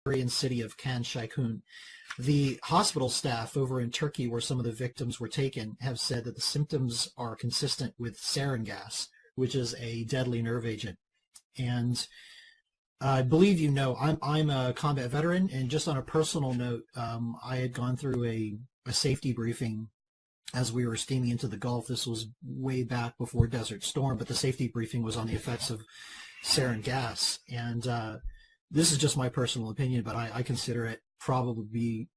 Syrian city of Khan Sheikhoun. The hospital staff over in Turkey, where some of the victims were taken, have said that the symptoms are consistent with sarin gas, which is a deadly nerve agent. And I believe you know, I'm a combat veteran, and just on a personal note, I had gone through a safety briefing as we were steaming into the Gulf. This was way back before Desert Storm, but the safety briefing was on the effects of sarin gas. And this is just my personal opinion, but I consider it probably be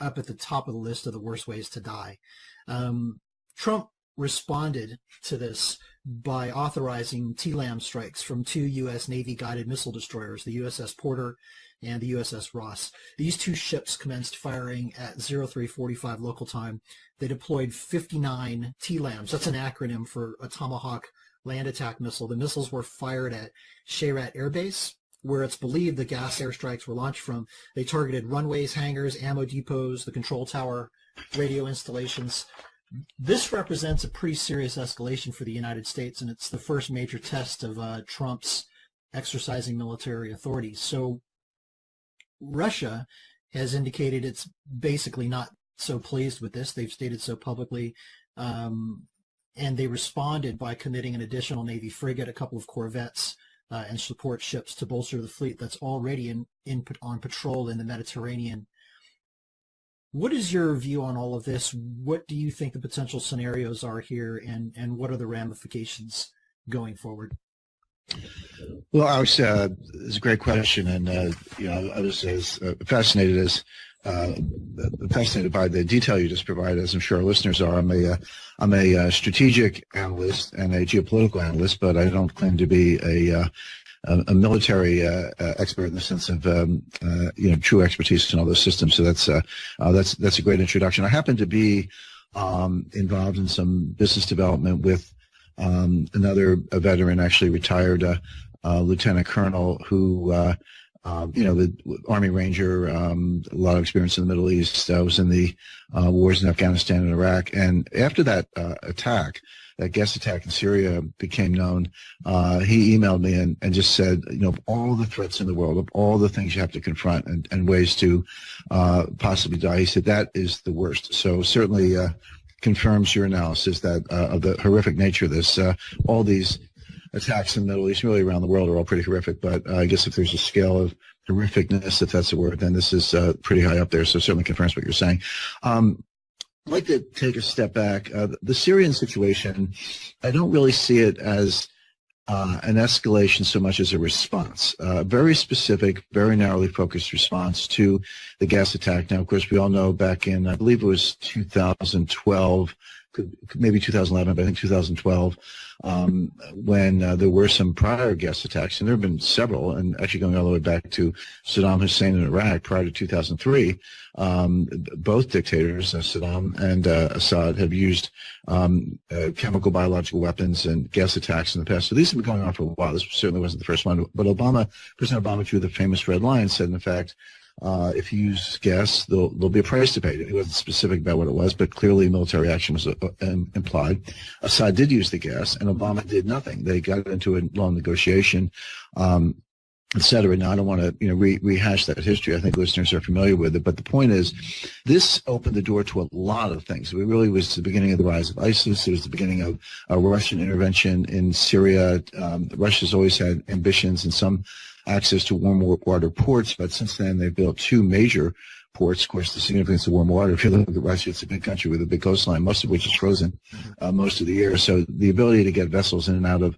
up at the top of the list of the worst ways to die. Trump responded to this by authorizing TLAM strikes from 2 U.S. Navy-guided missile destroyers, the USS Porter and the USS Ross. These 2 ships commenced firing at 03:45 local time. They deployed 59 TLAMs. That's an acronym for a Tomahawk land attack missile. The missiles were fired at Shayrat Air Base, where it's believed the gas airstrikes were launched from. They targeted runways, hangars, ammo depots, the control tower, radio installations. This represents a pretty serious escalation for the United States, and it's the first major test of Trump's exercising military authority. So Russia has indicated it's basically not so pleased with this. They've stated so publicly, and they responded by committing an additional Navy frigate, a couple of corvettes, and support ships to bolster the fleet that's already on patrol in the Mediterranean. What is your view on all of this? What do you think the potential scenarios are here, and what are the ramifications going forward? Well, it's a great question, and I was as fascinated by the detail you just provided, as I'm sure our listeners are. I'm a strategic analyst and a geopolitical analyst, but I don't claim to be a military expert in the sense of true expertise in all those systems. So that's a great introduction. I happen to be involved in some business development with a veteran, actually retired lieutenant colonel who the Army Ranger, a lot of experience in the Middle East. Was in the wars in Afghanistan and Iraq. And after that attack, that gas attack in Syria became known, he emailed me and just said, of all the threats in the world, of all the things you have to confront and ways to possibly die, he said that is the worst. So certainly confirms your analysis that of the horrific nature of this. All these attacks in the Middle East, really around the world, are all pretty horrific. But I guess if there's a scale of horrificness, if that's a word, then this is pretty high up there. So certainly confirms what you're saying. I'd like to take a step back. The Syrian situation, I don't really see it as an escalation so much as a response, very specific, very narrowly focused response to the gas attack. Now, of course, we all know back in, I believe it was 2012, maybe 2011, but I think 2012, when there were some prior gas attacks, and there have been several, and actually going all the way back to Saddam Hussein in Iraq prior to 2003, both dictators, Saddam and Assad, have used chemical, biological weapons and gas attacks in the past. So these have been going on for a while. This certainly wasn't the first one. But President Obama drew the famous red line, said, in fact, if you use gas, there'll be a price to pay. He wasn't specific about what it was, but clearly military action was implied. Assad did use the gas, and Obama did nothing. They got into a long negotiation, et cetera. Now, I don't want to rehash that history. I think listeners are familiar with it. But the point is, this opened the door to a lot of things. It really was the beginning of the rise of ISIS. It was the beginning of a Russian intervention in Syria. Russia's always had ambitions and some access to warm water ports, but since then they've built 2 major ports. Of course, the significance of warm water, if you look at Russia, it's a big country with a big coastline, most of which is frozen most of the year. So the ability to get vessels in and out of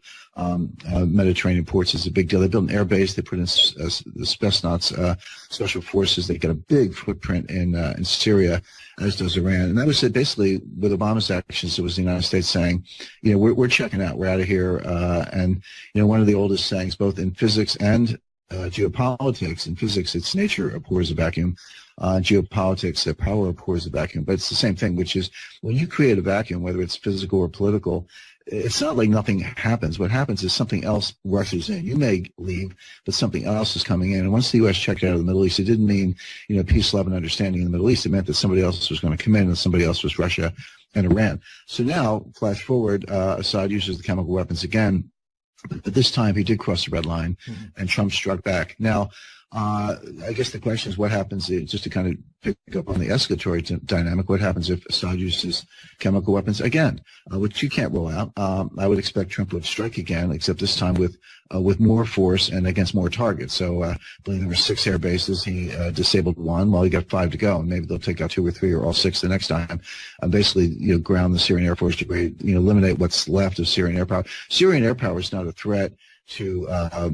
Mediterranean ports is a big deal. They built an air base. They put in the Spetsnaz special forces. They got a big footprint in Syria, as does Iran. And that was it. Basically, with Obama's actions, it was the United States saying, we're checking out. We're out of here. And one of the oldest sayings, both in physics and geopolitics. In physics, it's nature abhors a vacuum. Geopolitics, power abhors a vacuum. But it's the same thing, which is when you create a vacuum, whether it's physical or political, it's not like nothing happens. What happens is something else rushes in. You may leave, but something else is coming in. And once the U.S. checked out of the Middle East, it didn't mean, peace, love, and understanding in the Middle East. It meant that somebody else was going to come in, and somebody else was Russia and Iran. So now, flash forward, Assad uses the chemical weapons again. But this time he did cross the red line, and Trump struck back. Now, I guess the question is what happens, just to kind of pick up on the escalatory dynamic, what happens if Assad uses chemical weapons again, which you can't rule out. I would expect Trump would strike again, except this time with more force and against more targets. So I believe there were 6 air bases. He disabled 1. Well, he got 5 to go, and maybe they'll take out 2 or 3 or all 6 the next time. Basically, ground the Syrian Air Force to eliminate what's left of Syrian air power. Syrian air power is not a threat to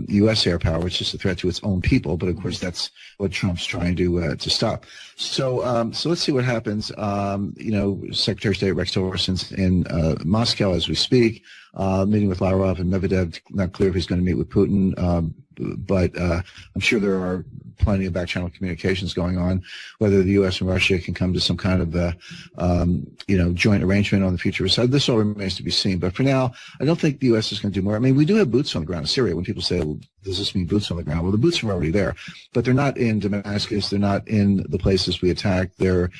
U.S. air power. It's just a threat to its own people. But of course, that's what Trump's trying to stop. So let's see what happens. Secretary of State Rex Tillerson's in Moscow as we speak, meeting with Lavrov and Medvedev. Not clear if he's going to meet with Putin, but I'm sure there are plenty of back-channel communications going on. Whether the U.S. and Russia can come to some kind of joint arrangement on the future of Assad, this all remains to be seen. But for now, I don't think the U.S. is going to do more. I mean, we do have boots on the ground in Syria. When people say, well, does this mean boots on the ground? Well, the boots are already there, but they're not in Damascus. They're not in the places we attacked. They're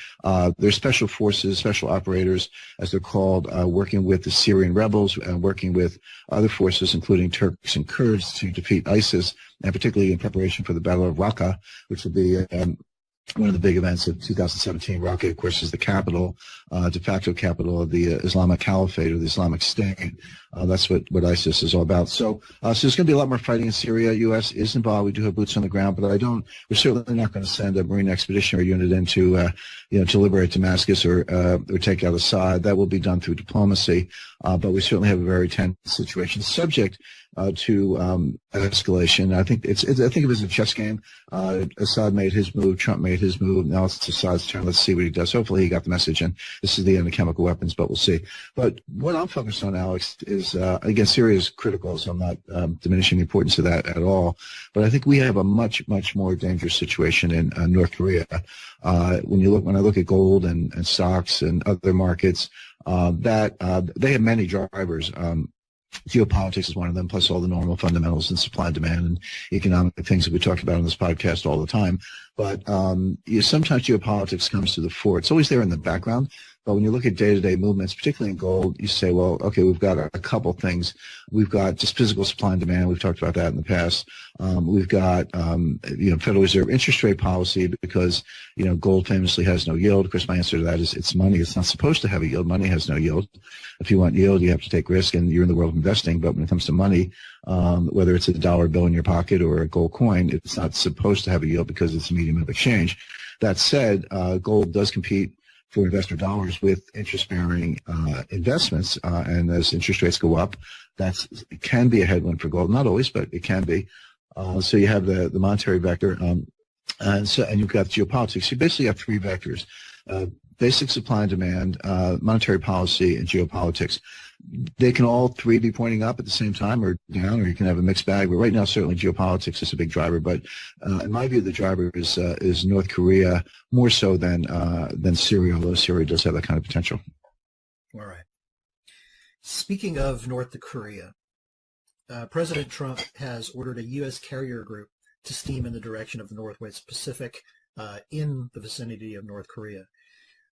special forces, special operators, as they're called, working with the Syrian rebels and working with other forces, including Turks and Kurds, to defeat ISIS, and particularly in preparation for the Battle of Raqqa, which will be one of the big events of 2017. Raqqa, of course, is the capital, de facto capital of the Islamic Caliphate or the Islamic State. That's what ISIS is all about. So there's going to be a lot more fighting in Syria. U.S. is involved. We do have boots on the ground, but we're certainly not going to send a Marine Expeditionary Unit in to liberate Damascus or take out Assad. That will be done through diplomacy. But we certainly have a very tense situation subject to escalation. I think I think of it as a chess game. Assad made his move. Trump made his move. Now it's Assad's turn. Let's see what he does. Hopefully he got the message, and this is the end of chemical weapons, but we'll see. But what I'm focused on, Alex, is, again, Syria is critical, so I'm not diminishing the importance of that at all. But I think we have a much, much more dangerous situation in North Korea. When I look at gold and stocks and other markets, that they have many drivers. Geopolitics is one of them, plus all the normal fundamentals and supply and demand and economic things that we talk about on this podcast all the time. But sometimes geopolitics comes to the fore. It's always there in the background. But when you look at day-to-day movements, particularly in gold, you say, well, okay, we've got a couple things. We've got just physical supply and demand. We've talked about that in the past. We've got, Federal Reserve interest rate policy, because, gold famously has no yield. Of course, my answer to that is it's money. It's not supposed to have a yield. Money has no yield. If you want yield, you have to take risk, and you're in the world of investing. But when it comes to money, whether it's a dollar bill in your pocket or a gold coin, it's not supposed to have a yield because it's a medium of exchange. That said, gold does compete for investor dollars with interest-bearing investments, and as interest rates go up, it can be a headwind for gold. Not always, but it can be. So you have the monetary vector, and you've got geopolitics. You basically have 3 vectors: basic supply and demand, monetary policy, and geopolitics. They can all 3 be pointing up at the same time or down, or you can have a mixed bag. But right now, certainly geopolitics is a big driver. But in my view, the driver is North Korea more so than Syria, although Syria does have that kind of potential. All right. Speaking of North Korea, President Trump has ordered a U.S. carrier group to steam in the direction of the Northwest Pacific in the vicinity of North Korea.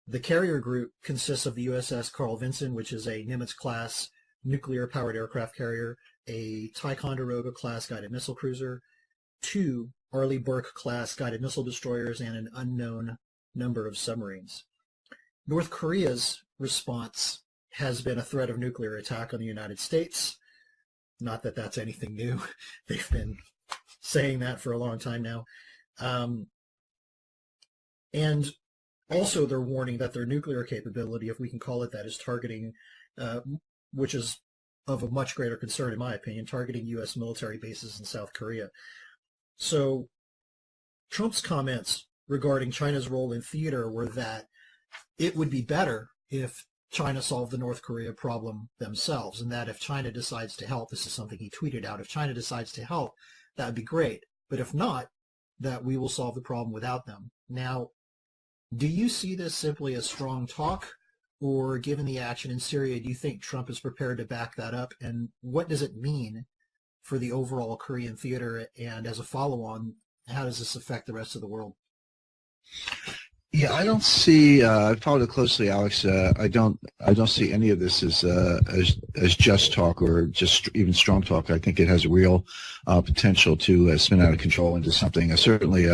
The carrier group consists of the USS Carl Vinson, which is a Nimitz-class nuclear-powered aircraft carrier, a Ticonderoga-class guided missile cruiser, 2 Arleigh Burke-class guided missile destroyers, and an unknown number of submarines. North Korea's response has been a threat of nuclear attack on the United States. Not that that's anything new. They've been saying that for a long time now. And also, they're warning that their nuclear capability, if we can call it that, is targeting, which is of a much greater concern, in my opinion, targeting U.S. military bases in South Korea. So Trump's comments regarding China's role in theater were that it would be better if China solved the North Korea problem themselves, and that if China decides to help, this is something he tweeted out, if China decides to help, that would be great. But if not, that we will solve the problem without them. Now, do you see this simply as strong talk, or given the action in Syria, do you think Trump is prepared to back that up? And what does it mean for the overall Korean theater? And as a follow-on, how does this affect the rest of the world? Yeah, I don't see. I followed it closely, Alex. I don't see any of this as just talk or just even strong talk. I think it has a real potential to spin out of control into something. Certainly,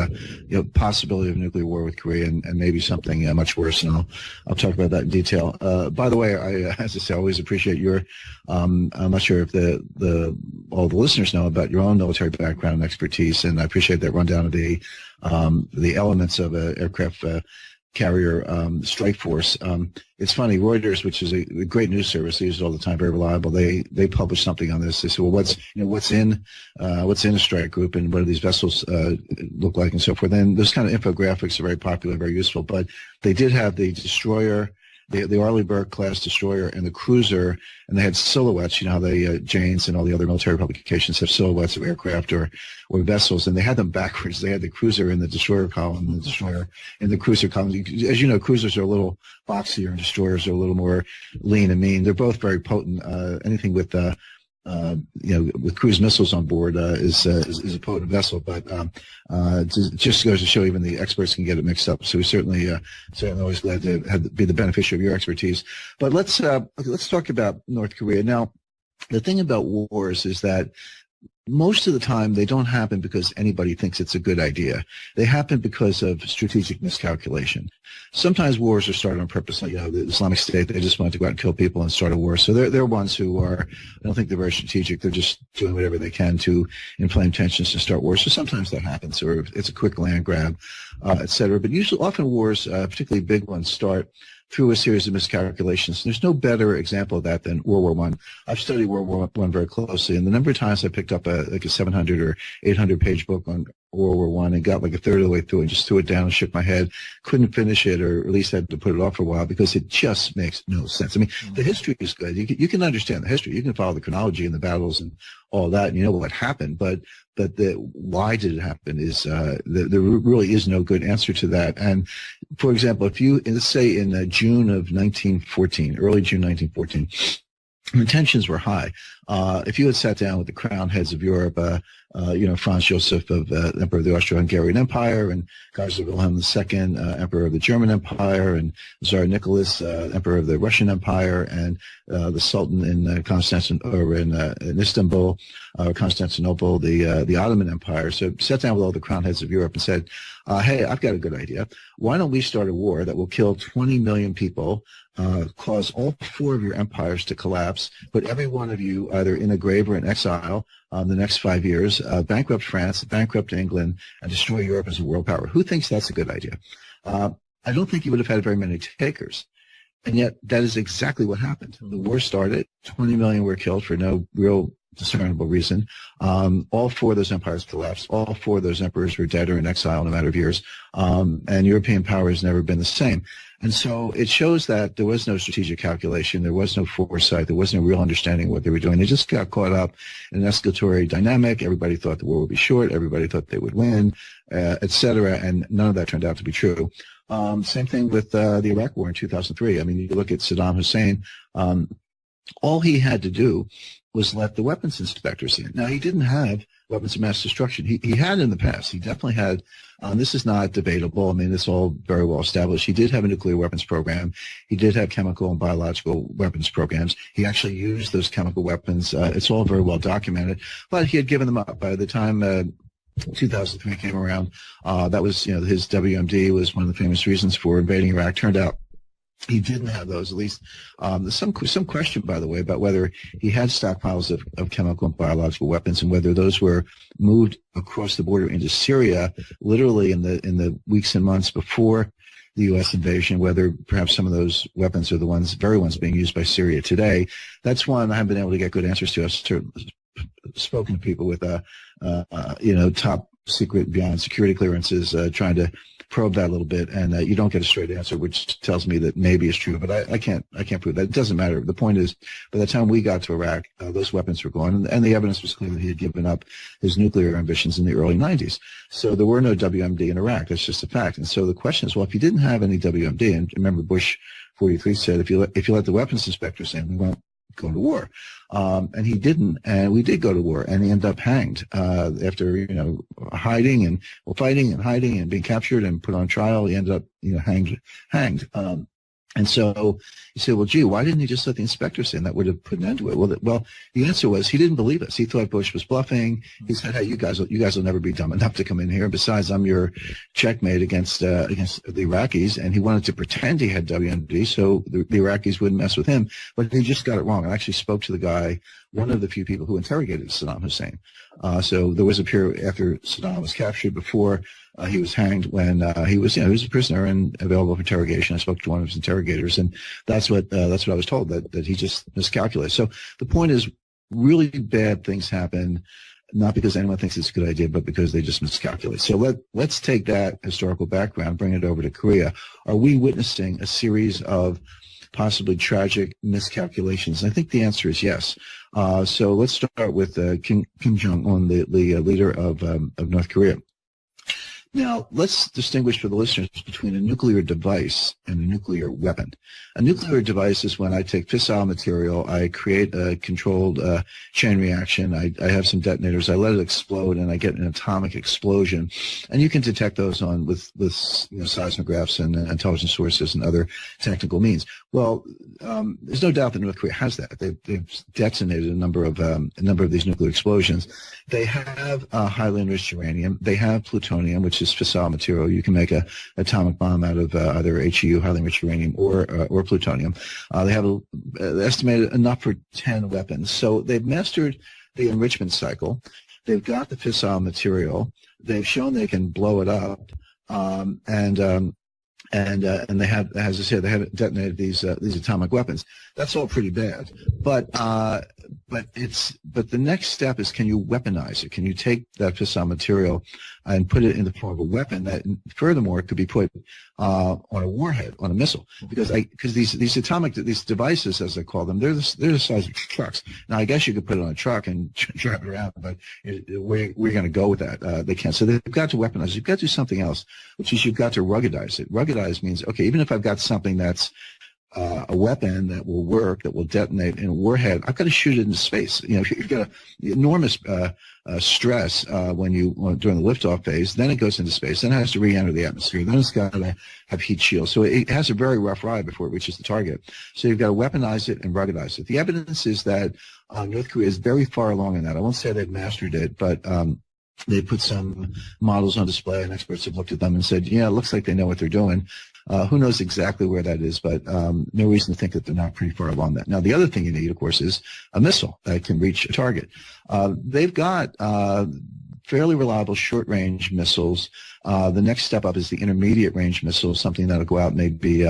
possibility of nuclear war with Korea, and maybe something much worse. And I'll talk about that in detail. By the way, as I say, I always appreciate your. I'm not sure if all the listeners know about your own military background and expertise, and I appreciate that rundown of the elements of an aircraft carrier strike force. It's funny, Reuters, which is a great news service, they use it all the time, very reliable. They published something on this. They said, well, what's in a strike group, and what do these vessels look like, and so forth. And those kind of infographics are very popular, very useful. But they did have the destroyer, the Arleigh Burke class destroyer, and the cruiser, and they had silhouettes. You know how the Janes and all the other military publications have silhouettes of aircraft or vessels, and they had them backwards. They had the cruiser in the destroyer column, and the destroyer in the cruiser column. As you know, cruisers are a little boxier, and destroyers are a little more lean and mean. They're both very potent. Anything with with cruise missiles on board is a potent vessel, but just goes to show even the experts can get it mixed up. So we certainly always glad to be the beneficiary of your expertise. But let's talk about North Korea now. The thing about wars is that most of the time they don't happen because anybody thinks it's a good idea. They happen because of strategic miscalculation. Sometimes wars are started on purpose. Like, the Islamic State, they just wanted to go out and kill people and start a war. So they're ones who I don't think they're very strategic. They're just doing whatever they can to inflame tensions to start wars. So sometimes that happens, or it's a quick land grab, et cetera. But often wars, particularly big ones, start through a series of miscalculations. There's no better example of that than World War I. I've studied World War I very closely, and the number of times I picked up a 700 or 800 page book on World War I and got like a third of the way through and just threw it down and shook my head, couldn't finish it, or at least had to put it off for a while because it just makes no sense. I mean, the history is good. You can understand the history. You can follow the chronology and the battles and all that, and you know what happened, but why did it happen is there really is no good answer to that. And for example, let's say in June of 1914, early June 1914, when tensions were high, if you had sat down with the crown heads of Europe, Franz Joseph of Emperor of the Austro-Hungarian Empire, and Kaiser Wilhelm II, Emperor of the German Empire, and Tsar Nicholas, Emperor of the Russian Empire, and the Sultan in in Istanbul, Constantinople, the Ottoman Empire. So sat down with all the crown heads of Europe and said, hey, I've got a good idea. Why don't we start a war that will kill 20 million people, cause all four of your empires to collapse, put every one of you either in a grave or in exile the next 5 years, bankrupt France, bankrupt England, and destroy Europe as a world power? Who thinks that's a good idea? I don't think you would have had very many takers. And yet that is exactly what happened. The war started, 20 million were killed for no real discernible reason. All four of those empires collapsed. All four of those emperors were dead or in exile in a matter of years. And European power has never been the same. And so it shows that there was no strategic calculation. There was no foresight. There wasn't a real understanding of what they were doing. They just got caught up in an escalatory dynamic. Everybody thought the war would be short. Everybody thought they would win, et cetera. And none of that turned out to be true. Same thing with the Iraq War in 2003. I mean, you look at Saddam Hussein. All he had to do was let the weapons inspectors in. Now, he didn't have weapons of mass destruction. He had in the past. He definitely had. This is not debatable. I mean, it's all very well established. He did have a nuclear weapons program. He did have chemical and biological weapons programs. He actually used those chemical weapons. It's all very well documented. But he had given them up. By the time 2003 came around, that was, his WMD was one of the famous reasons for invading Iraq. Turned out he didn't have those. At least there's some question, by the way, about whether he had stockpiles of chemical and biological weapons, and whether those were moved across the border into Syria, literally in the weeks and months before the U.S. invasion. Whether perhaps some of those weapons are the very ones being used by Syria today. That's one I haven't been able to get good answers to. I've spoken to people with top secret beyond security clearances, trying to probe that a little bit, and you don't get a straight answer, which tells me that maybe it's true, but I can't prove that. It doesn't matter. The point is, by the time we got to Iraq, those weapons were gone, and the evidence was clear that he had given up his nuclear ambitions in the early 90s. So there were no WMD in Iraq. That's just a fact. And so the question is, well, if you didn't have any WMD, and remember Bush 43 said, if you let the weapons inspectors in, we won't go to war. And he didn't, and we did go to war, and he ended up hanged after hiding and fighting and hiding and being captured and put on trial. He ended up hanged. And so you say, well, gee, why didn't he just let the inspectors in? That would have put an end to it. Well, the answer was he didn't believe us. He thought Bush was bluffing. He said, hey, you guys will never be dumb enough to come in here. And besides, I'm your checkmate against the Iraqis. And he wanted to pretend he had WMD so the Iraqis wouldn't mess with him. But he just got it wrong. I actually spoke to the guy, one of the few people who interrogated Saddam Hussein. So there was a period after Saddam was captured, before he was hanged, when he was a prisoner and available for interrogation. I spoke to one of his interrogators, and that's what I was told, that he just miscalculated. So the point is, really bad things happen, not because anyone thinks it's a good idea, but because they just miscalculate. So let's take that historical background, bring it over to Korea. Are we witnessing a series of possibly tragic miscalculations? And I think the answer is yes. So let's start with Kim Jong-un, the leader of North Korea. Now, let's distinguish for the listeners between a nuclear device and a nuclear weapon. A nuclear device is when I take fissile material, I create a controlled chain reaction, I have some detonators, I let it explode, and I get an atomic explosion. And you can detect those with seismographs and intelligence sources and other technical means. Well, there's no doubt that North Korea has that. They've detonated a number of these nuclear explosions. They have highly enriched uranium. They have plutonium, which is fissile material. You can make an atomic bomb out of either HEU, highly enriched uranium, or plutonium. They have estimated enough for 10 weapons. So they've mastered the enrichment cycle. They've got the fissile material. They've shown they can blow it up, and they have, as I said, they have detonated these atomic weapons. That's all pretty bad, but the next step is, can you weaponize it? Can you take that fissile material and put it in the form of a weapon that, furthermore, could be put on a warhead, on a missile? Because these devices, as I call them, they're the size of trucks. Now, I guess you could put it on a truck and drive it around, but we're going to go with that. They can't. So they've got to weaponize it. You've got to do something else, which is you've got to ruggedize it. Ruggedize means, okay, even if I've got something that's a weapon that will work, that will detonate in a warhead, I've got to shoot it into space. You've got enormous stress during the liftoff phase. Then it goes into space. Then it has to re-enter the atmosphere. Then it's got to have heat shields. So it has a very rough ride before it reaches the target. So you've got to weaponize it and ruggedize it. The evidence is that North Korea is very far along in that. I won't say they've mastered it, but they put some models on display, and experts have looked at them and said, yeah, it looks like they know what they're doing. Who knows exactly where that is, but no reason to think that they're not pretty far along that. Now, the other thing you need, of course, is a missile that can reach a target. They've got fairly reliable short-range missiles. The next step up is the intermediate-range missile, something that will go out maybe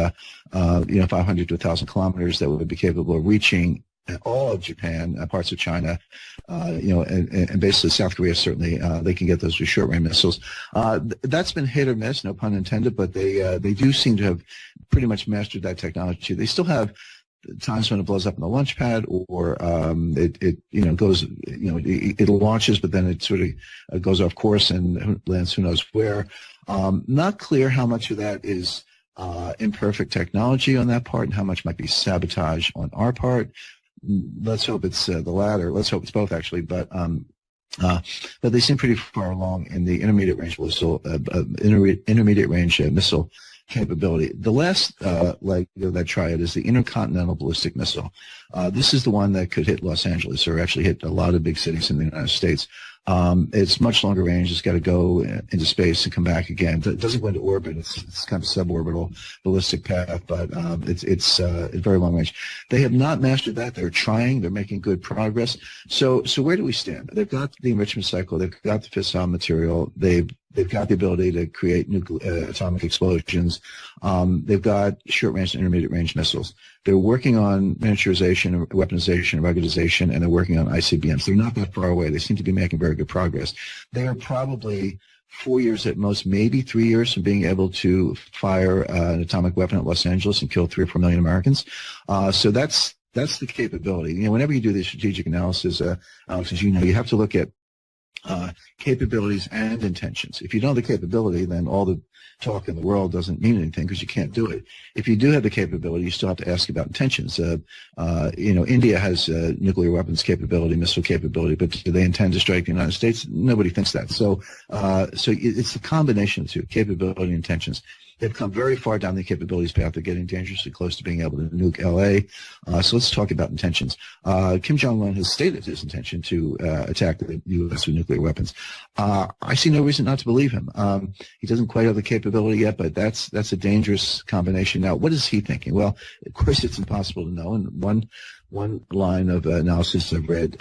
500 to 1,000 kilometers, that would be capable of reaching all of Japan, parts of China, and basically South Korea, certainly, they can get those with short-range missiles. That's been hit or miss, no pun intended, but they do seem to have pretty much mastered that technology. They still have times when it blows up in the launch pad, or it launches, but then it sort of goes off course and lands who knows where. Not clear how much of that is imperfect technology on that part and how much might be sabotage on our part. Let's hope it's the latter. Let's hope it's both, actually. But they seem pretty far along in the intermediate range missile, missile capability. The last leg of that triad is the intercontinental ballistic missile. This is the one that could hit Los Angeles, or actually hit a lot of big cities in the United States. It's much longer range. It's got to go into space and come back again. It doesn't go into orbit. It's kind of suborbital ballistic path, but it's very long range. They have not mastered that. They're trying. They're making good progress. So where do we stand? They've got the enrichment cycle. They've got the fissile material. They've got the ability to create atomic explosions. They've got short-range and intermediate-range missiles. They're working on miniaturization, weaponization, ruggedization, and they're working on ICBMs. They're not that far away. They seem to be making very good progress. They are probably 4 years at most, maybe 3 years from being able to fire an atomic weapon at Los Angeles and kill 3 or 4 million Americans. So that's the capability. Whenever you do the strategic analysis, Alex, as you know, you have to look at capabilities and intentions. If you don't have the capability, then all the talk in the world doesn't mean anything because you can't do it. If you do have the capability, you still have to ask about intentions. India has nuclear weapons capability, missile capability, but do they intend to strike the United States? Nobody thinks that. So it's a combination of two, capability and intentions. They've come very far down the capabilities path. They're getting dangerously close to being able to nuke L.A. So let's talk about intentions. Kim Jong-un has stated his intention to attack the U.S. with nuclear weapons. I see no reason not to believe him. He doesn't quite have the capability yet, but that's a dangerous combination. Now, what is he thinking? Well, of course, it's impossible to know. And one line of analysis I've read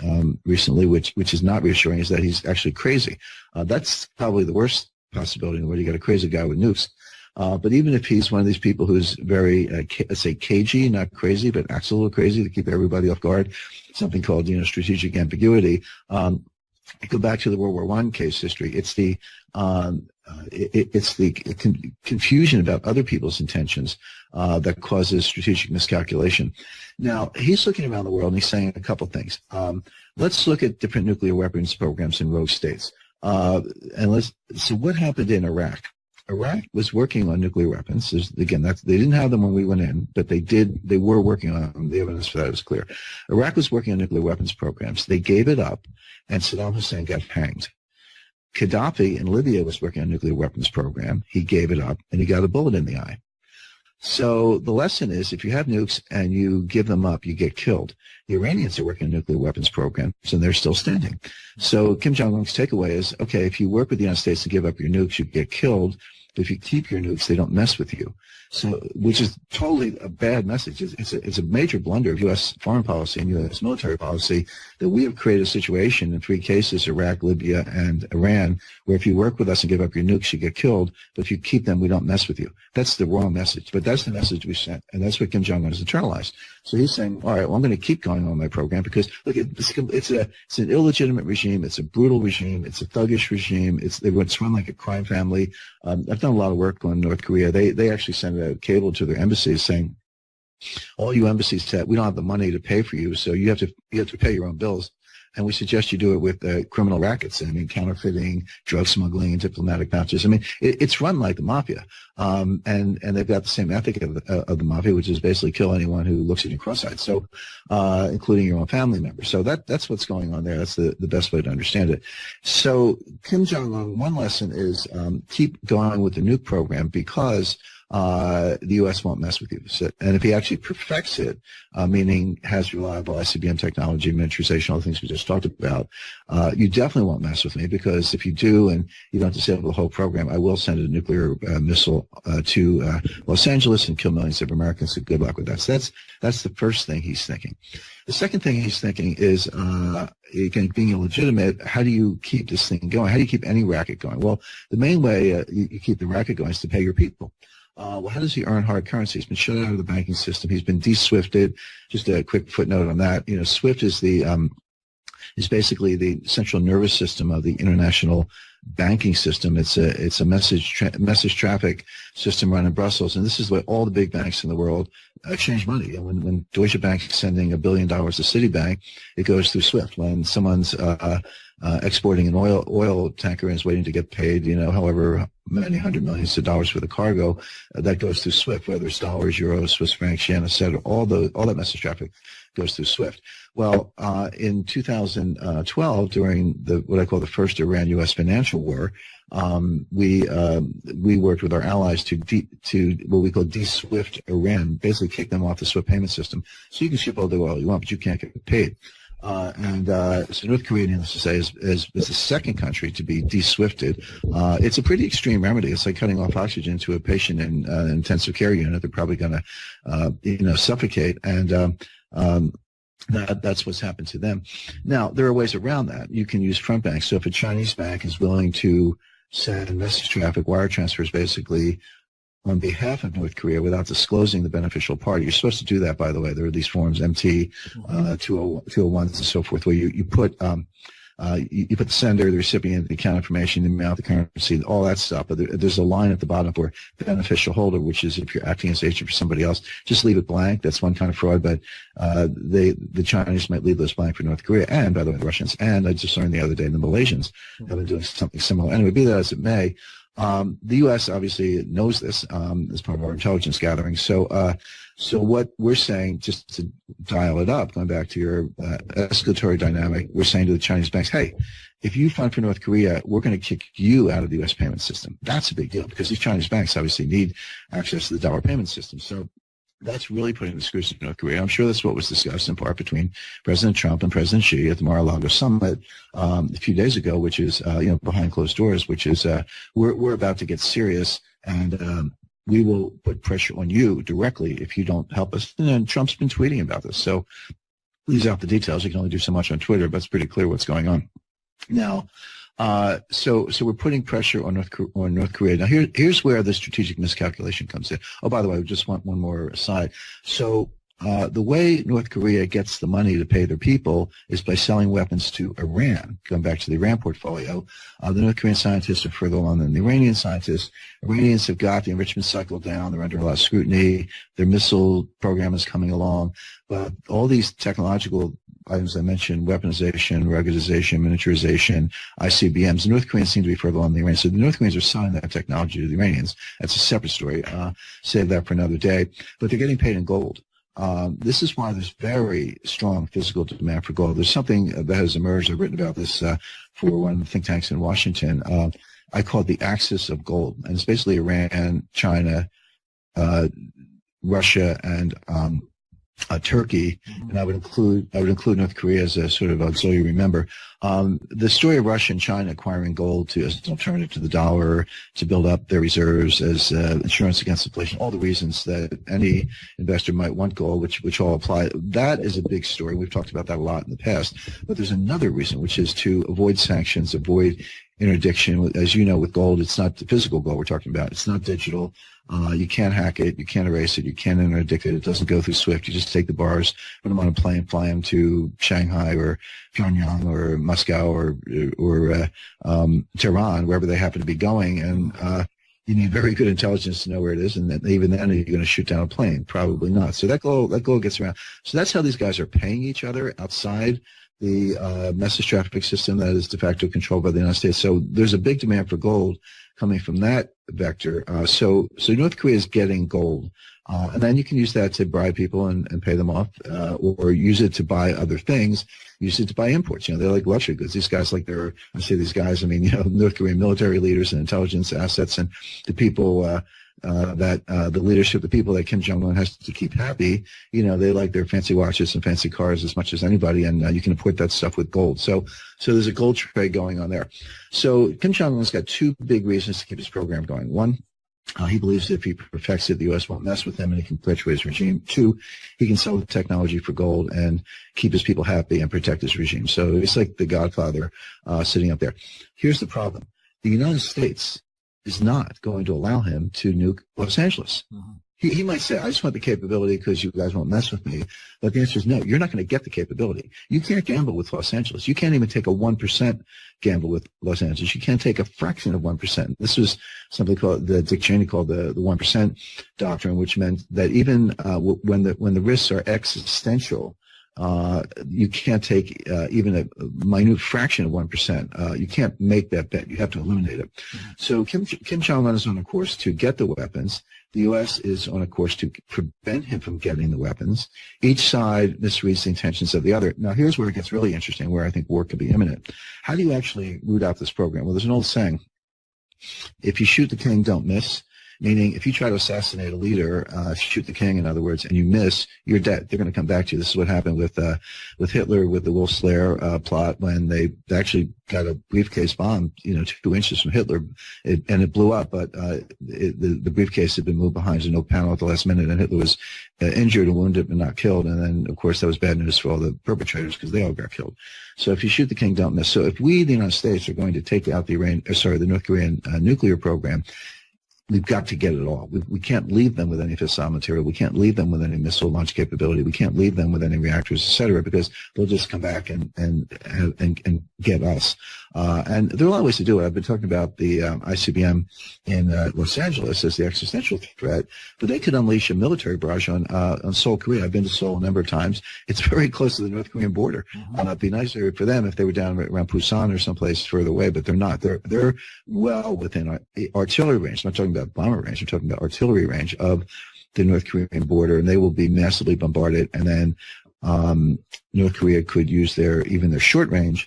recently, which is not reassuring, is that he's actually crazy. That's probably the worst possibility in the world. You got a crazy guy with nukes. But even if he's one of these people who's very, let's say, cagey, not crazy, but acts a little crazy to keep everybody off guard, something called, strategic ambiguity. Go back to the World War I case history. It's the confusion about other people's intentions that causes strategic miscalculation. Now, he's looking around the world and he's saying a couple things. Let's look at different nuclear weapons programs in rogue states. So what happened in Iraq? Iraq was working on nuclear weapons. They didn't have them when we went in, but they were working on them. The evidence for that is clear. Iraq was working on nuclear weapons programs. They gave it up, and Saddam Hussein got hanged. Gaddafi in Libya was working on a nuclear weapons program. He gave it up, and he got a bullet in the eye. So the lesson is, if you have nukes and you give them up, you get killed. The Iranians are working on nuclear weapons programs, and they're still standing. So Kim Jong-un's takeaway is, okay, if you work with the United States to give up your nukes, you get killed. But if you keep your nukes, they don't mess with you. So, which is totally a bad message. It's a major blunder of U.S. foreign policy and U.S. military policy that we have created a situation in 3 cases, Iraq, Libya, and Iran, where if you work with us and give up your nukes, you get killed. But if you keep them, we don't mess with you. That's the wrong message. But that's the message we sent, and that's what Kim Jong-un has internalized. So he's saying, all right, well, I'm going to keep going on my program because, look, it's an illegitimate regime. It's a brutal regime. It's a thuggish regime. It's run like a crime family. I've done a lot of work on North Korea. They actually send a cable to their embassies saying, all you embassies said, we don't have the money to pay for you, so you have to pay your own bills. And we suggest you do it with criminal rackets. I mean, counterfeiting, drug smuggling, and diplomatic pouches. I mean, it's run like the mafia. And they've got the same ethic of the mafia, which is basically kill anyone who looks at you cross-eyed. So, including your own family members. So that's what's going on there. That's the best way to understand it. So Kim Jong-un, one lesson is, keep going with the nuke program because the U.S. won't mess with you. So, and if he actually perfects it, meaning has reliable ICBM technology, miniaturization, all the things we just talked about, you definitely won't mess with me, because if you do and you don't disable the whole program, I will send a nuclear missile to Los Angeles and kill millions of Americans. So good luck with that. So that's the first thing he's thinking. The second thing he's thinking is, again, being illegitimate, how do you keep this thing going? How do you keep any racket going? Well, the main way you keep the racket going is to pay your people. Well, how does he earn hard currency? He's been shut out of the banking system. He's been de-SWIFted. Just a quick footnote on that. SWIFT is is basically the central nervous system of the international banking system. It's a message traffic system run in Brussels, and this is where all the big banks in the world exchange money. And when Deutsche Bank is sending $1 billion to Citibank, it goes through SWIFT. When someone's exporting an oil tanker and is waiting to get paid, however many hundred millions of dollars for the cargo, that goes through SWIFT, whether it's dollars, euros, Swiss francs, yen, etc. All that message traffic goes through SWIFT. Well, in 2012, during what I call the first Iran-U.S. financial war, we worked with our allies to what we call de-SWIFT Iran, basically kick them off the SWIFT payment system. So you can ship all the oil you want, but you can't get paid. So North Korea, needless to say, is the second country to be de-SWIFted. It's a pretty extreme remedy. It's like cutting off oxygen to a patient in an intensive care unit. They're probably going to, suffocate. And that's what's happened to them. Now, there are ways around that. You can use front banks. So if a Chinese bank is willing to send message traffic, wire transfers, basically, on behalf of North Korea without disclosing the beneficial party. You're supposed to do that, by the way. There are these forms, MT 201s and so forth, where you put the sender, the recipient, the account information, the amount, the currency, all that stuff. But there's a line at the bottom for beneficial holder, which is if you're acting as agent for somebody else, just leave it blank. That's one kind of fraud. But the Chinese might leave those blank for North Korea, and by the way, the Russians. And I just learned the other day the Malaysians have been doing something similar. Anyway, be that as it may. The U.S. obviously knows this as part of our intelligence gathering. So what we're saying, just to dial it up, going back to your escalatory dynamic, we're saying to the Chinese banks, hey, if you fund for North Korea, we're going to kick you out of the U.S. payment system. That's a big deal because these Chinese banks obviously need access to the dollar payment system. So that's really putting the screws to North Korea. I'm sure that's what was discussed in part between President Trump and President Xi at the Mar-a-Lago summit a few days ago, which is behind closed doors, which is we're about to get serious, and we will put pressure on you directly if you don't help us. And then Trump's been tweeting about this, so leaves out the details. You can only do so much on Twitter, but it's pretty clear what's going on now. So we're putting pressure on North Korea. Now here's where the strategic miscalculation comes in. Oh, by the way, I just want one more aside. So the way North Korea gets the money to pay their people is by selling weapons to Iran. Going back to the Iran portfolio, the North Korean scientists are further along than the Iranian scientists. Iranians have got the enrichment cycle down. They're under a lot of scrutiny. Their missile program is coming along. But all these technological items I mentioned, weaponization, ruggedization, miniaturization, ICBMs, the North Koreans seem to be further along than the Iranians. So the North Koreans are selling that technology to the Iranians. That's a separate story. Save that for another day. But they're getting paid in gold. This is why there's very strong physical demand for gold. There's something that has emerged. I've written about this for one of the think tanks in Washington. I call it the axis of gold. And it's basically Iran, China, Russia, and Turkey, and I would include North Korea as a sort of auxiliary member. The story of Russia and China acquiring gold as an alternative to the dollar, to build up their reserves as insurance against inflation, all the reasons that any investor might want gold, which all apply. That is a big story. We've talked about that a lot in the past. But there's another reason, which is to avoid sanctions, avoid interdiction. As you know, with gold, it's not the physical gold we're talking about. It's not digital. You can't hack it. You can't erase it. You can't interdict it. It doesn't go through SWIFT. You just take the bars, put them on a plane, fly them to Shanghai or Pyongyang or Moscow or Tehran, wherever they happen to be going. And you need very good intelligence to know where it is. And then, even then, are you going to shoot down a plane? Probably not. So that gold gets around. So that's how these guys are paying each other outside the message traffic system that is de facto controlled by the United States. So there's a big demand for gold coming from that vector. So North Korea is getting gold. And then you can use that to bribe people and pay them off, or use it to buy other things, use it to buy imports. They're like luxury goods. These guys, I say these guys, I mean, North Korean military leaders and intelligence assets and the people the leadership, the people that Kim Jong-un has to keep happy, they like their fancy watches and fancy cars as much as anybody, and you can import that stuff with gold. So there's a gold trade going on there. So Kim Jong-un's got two big reasons to keep his program going. One, he believes if he perfects it, the U.S. won't mess with him and he can perpetuate his regime. Two, he can sell the technology for gold and keep his people happy and protect his regime. So it's like the Godfather sitting up there. Here's the problem. The United States is not going to allow him to nuke Los Angeles. Mm-hmm. He might say, I just want the capability because you guys won't mess with me. But the answer is no, you're not going to get the capability. You can't gamble with Los Angeles. You can't even take a 1% gamble with Los Angeles. You can't take a fraction of 1%. This was something Dick Cheney called the 1% doctrine, which meant that even when the risks are existential, you can't take even a minute fraction of 1%. You can't make that bet. You have to eliminate it. Mm-hmm. So Kim Jong-un is on a course to get the weapons. The U.S. is on a course to prevent him from getting the weapons. Each side misreads the intentions of the other. Now, here's where it gets really interesting, where I think war could be imminent. How do you actually root out this program? Well, there's an old saying, if you shoot the king, don't miss. Meaning, if you try to assassinate a leader, shoot the king, in other words, and you miss, you're dead. They're going to come back to you. This is what happened with Hitler, with the Wolf Slayer plot, when they actually got a briefcase bomb, 2 inches from Hitler, and it blew up. But the briefcase had been moved behind an oak panel at the last minute, and Hitler was injured and wounded but not killed. And then, of course, that was bad news for all the perpetrators because they all got killed. So if you shoot the king, don't miss. So if we, the United States, are going to take out the North Korean nuclear program, we've got to get it all. We can't leave them with any fissile material. We can't leave them with any missile launch capability. We can't leave them with any reactors, et cetera, because they'll just come back and get us. And there are a lot of ways to do it. I've been talking about the ICBM in Los Angeles as the existential threat, but they could unleash a military barrage on Seoul, Korea. I've been to Seoul a number of times. It's very close to the North Korean border. It'd be nicer for them if they were down around Busan or someplace further away, but they're not. They're well within artillery range. I'm not talking about bomber range. I'm talking about artillery range of the North Korean border, and they will be massively bombarded. And then North Korea could use their short-range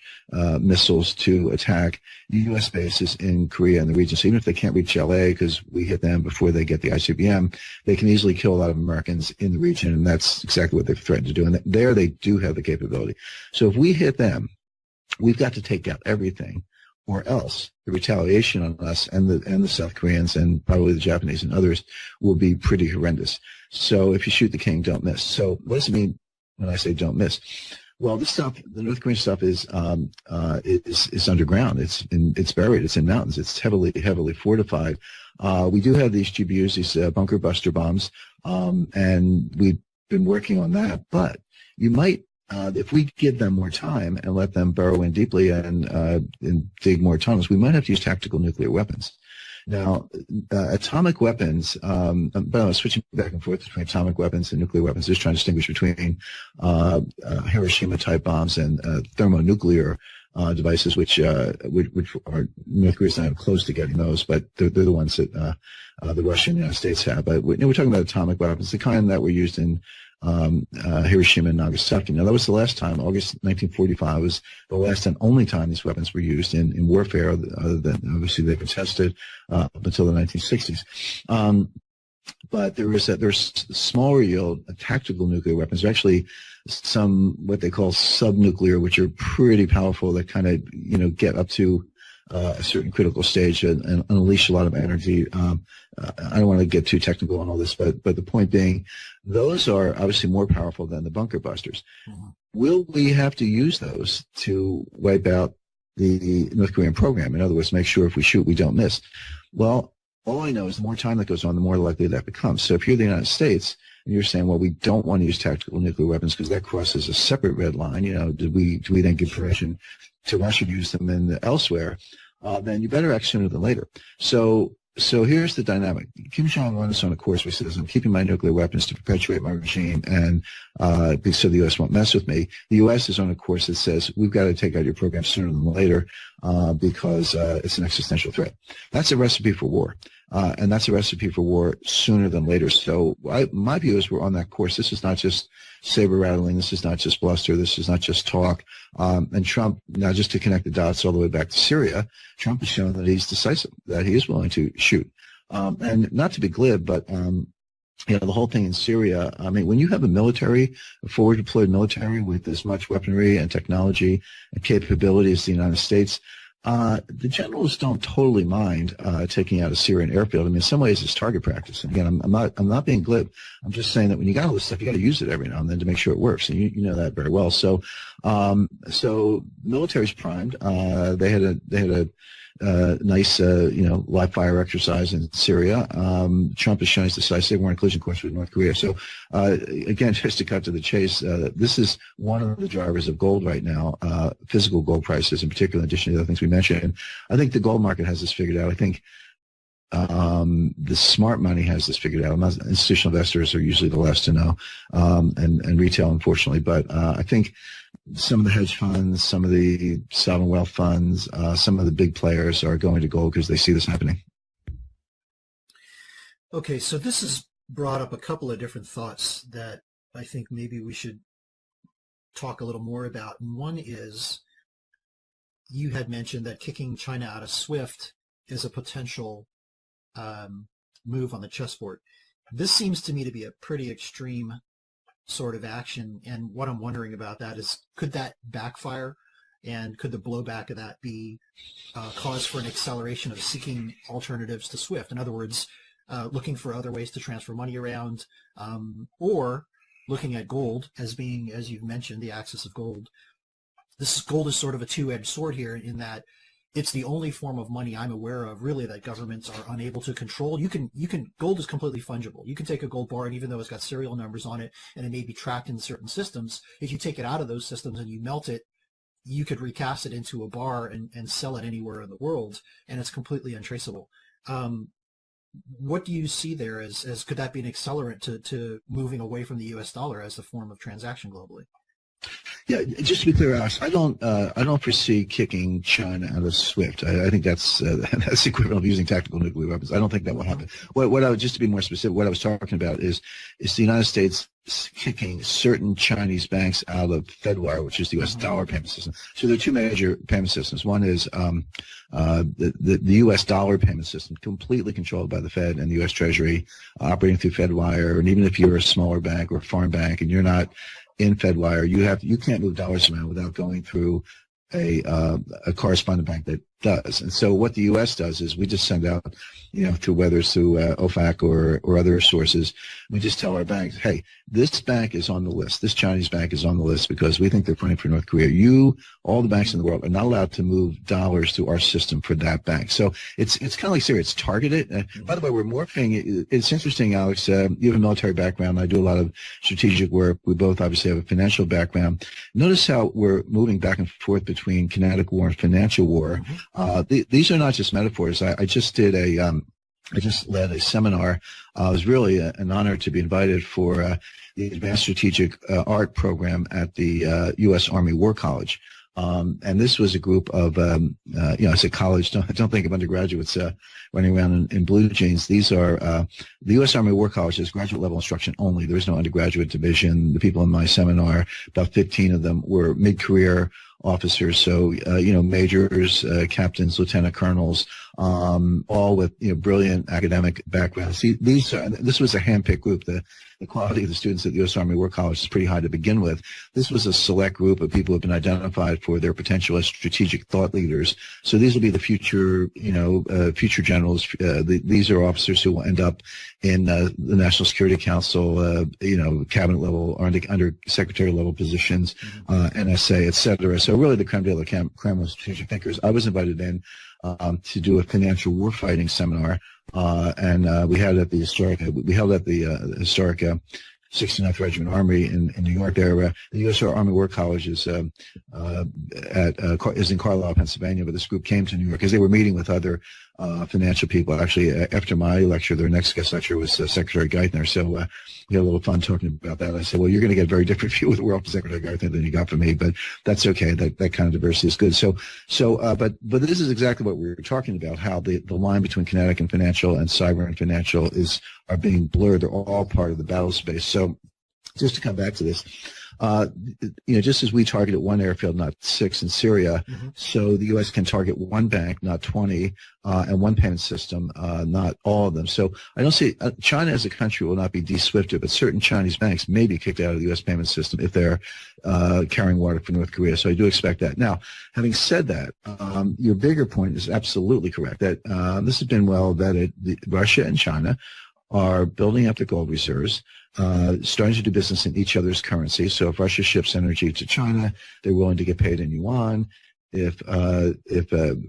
missiles to attack U.S. bases in Korea and the region. So even if they can't reach L.A. because we hit them before they get the ICBM, they can easily kill a lot of Americans in the region, and that's exactly what they've threatened to do. And there they do have the capability. So if we hit them, we've got to take out everything, or else the retaliation on us and the South Koreans and probably the Japanese and others will be pretty horrendous. So if you shoot the king, don't miss. So what does it mean when I say don't miss? Well, this stuff, the North Korean stuff, is underground. It's buried. It's in mountains. It's heavily fortified. We do have these GBUs, these bunker buster bombs, and we've been working on that. But you might, if we give them more time and let them burrow in deeply and dig more tunnels, we might have to use tactical nuclear weapons. Now, atomic weapons, by the way, switching back and forth between atomic weapons and nuclear weapons, just trying to distinguish between Hiroshima-type bombs and thermonuclear devices, which are North Korea's not even close to getting those, but they're the ones that the Russia and the United States have. But we're talking about atomic weapons, the kind that were used in Hiroshima and Nagasaki. Now, that was the last time. August 1945 was the last and only time these weapons were used in warfare, other than obviously they were tested up until the 1960s. But there's smaller yield tactical nuclear weapons. There's actually some what they call subnuclear, which are pretty powerful, that kind of get up to a certain critical stage and unleash a lot of energy. I don't want to get too technical on all this, but the point being, those are obviously more powerful than the bunker busters. Mm-hmm. Will we have to use those to wipe out the North Korean program? In other words, make sure if we shoot, we don't miss. Well, all I know is the more time that goes on, the more likely that becomes. So if you're the United States and you're saying, well, we don't want to use tactical nuclear weapons because that crosses a separate red line, do we then give permission to Russia to use them elsewhere? Then you better act sooner than later. So here's the dynamic. Kim Jong-un is on a course where he says, I'm keeping my nuclear weapons to perpetuate my regime, and so the U.S. won't mess with me. The U.S. is on a course that says, we've got to take out your program sooner than later because it's an existential threat. That's a recipe for war. And that's a recipe for war sooner than later. So my view is we're on that course. This is not just saber rattling. This is not just bluster. This is not just talk. And Trump, now just to connect the dots all the way back to Syria, Trump has shown that he's decisive, that he is willing to shoot. And not to be glib, but the whole thing in Syria, I mean, when you have a forward deployed military with as much weaponry and technology and capability as the United States, the generals don't totally mind taking out a Syrian airfield. I mean, in some ways, it's target practice. And again, I'm not being glib. I'm just saying that when you got all this stuff, you got to use it every now and then to make sure it works. And you know that very well. So military's primed. They had a nice, live fire exercise in Syria. Trump has shown he's decisive. We're on a collision course with North Korea. So, again, just to cut to the chase, this is one of the drivers of gold right now, physical gold prices in particular, in addition to the other things we mentioned. And I think the gold market has this figured out. I think the smart money has this figured out. Institutional investors are usually the last to know, and retail, unfortunately. But I think some of the hedge funds, some of the sovereign wealth funds, some of the big players are going to gold because they see this happening. Okay, so this has brought up a couple of different thoughts that I think maybe we should talk a little more about. And one is, you had mentioned that kicking China out of SWIFT is a potential move on the chessboard. This seems to me to be a pretty extreme sort of action, and what I'm wondering about that is, could that backfire, and could the blowback of that be cause for an acceleration of seeking alternatives to SWIFT? In other words, looking for other ways to transfer money around, or looking at gold as being, as you've mentioned, the axis of gold. Gold is sort of a two-edged sword here, in that it's the only form of money I'm aware of, really, that governments are unable to control. Gold is completely fungible. You can take a gold bar, and even though it's got serial numbers on it and it may be tracked in certain systems, if you take it out of those systems and you melt it, you could recast it into a bar and sell it anywhere in the world, and it's completely untraceable. What do you see there as could that be an accelerant to moving away from the U.S. dollar as the form of transaction globally? Yeah, just to be clear, Alex, I don't foresee kicking China out of SWIFT. I think that's equivalent of using tactical nuclear weapons. I don't think that will happen. What I would, just to be more specific, what I was talking about is the United States kicking certain Chinese banks out of Fedwire, which is the U.S. dollar payment system. So there are two major payment systems. One is the U.S. dollar payment system, completely controlled by the Fed and the U.S. Treasury, operating through Fedwire. And even if you're a smaller bank or a foreign bank and you're not in Fedwire, you can't move dollars around without going through a correspondent bank that does. And so what the U.S. does is we just send out, through whether it's through OFAC or other sources, we just tell our banks, hey, this bank is on the list. This Chinese bank is on the list because we think they're funding for North Korea. All the banks in the world are not allowed to move dollars through our system for that bank. So it's kind of like Syria. It's targeted. By the way, we're morphing. It's interesting, Alex. You have a military background. I do a lot of strategic work. We both obviously have a financial background. Notice how we're moving back and forth between kinetic war and financial war. These are not just metaphors. I just led a seminar. It was really an honor to be invited for the Advanced Strategic Art program at the U.S. Army War College. And this was a group of, I said college, don't think of undergraduates running around in blue jeans. These are the U.S. Army War College is graduate level instruction only. There is no undergraduate division. The people in my seminar, about 15 of them, were mid-career officers, so majors, captains, lieutenant colonels, all with brilliant academic backgrounds. See, this was a handpicked group. The quality of the students at the U.S. Army War College is pretty high to begin with. This was a select group of people who have been identified for their potential as strategic thought leaders. So these will be the future, future generals. These are officers who will end up in the National Security Council, cabinet level, under secretary level positions, NSA, et cetera. So really the creme de la creme of strategic thinkers. I was invited in to do a financial warfighting seminar, and we held at the historic 69th Regiment Army in New York. There, the U.S. Army War College is in Carlisle, Pennsylvania. But this group came to New York because they were meeting with other financial people. Actually, after my lecture, their next guest lecture was Secretary Geithner. So we had a little fun talking about that. I said, well, you're going to get a very different view of the world from Secretary Geithner than you got from me, but that's okay. That kind of diversity is good. But this is exactly what we were talking about, how the line between kinetic and financial and cyber and financial are being blurred. They're all part of the battle space. So just to come back to this, just as we targeted one airfield, not 6 in Syria, so the U.S. can target one bank, not 20, and one payment system, not all of them. So I don't see China as a country will not be de-SWIFted, but certain Chinese banks may be kicked out of the U.S. payment system if they're carrying water for North Korea. So I do expect that. Now, having said that, your bigger point is absolutely correct, that this has been well vetted. Russia and China are building up their gold reserves, starting to do business in each other's currency. So if Russia ships energy to China, they're willing to get paid in yuan. If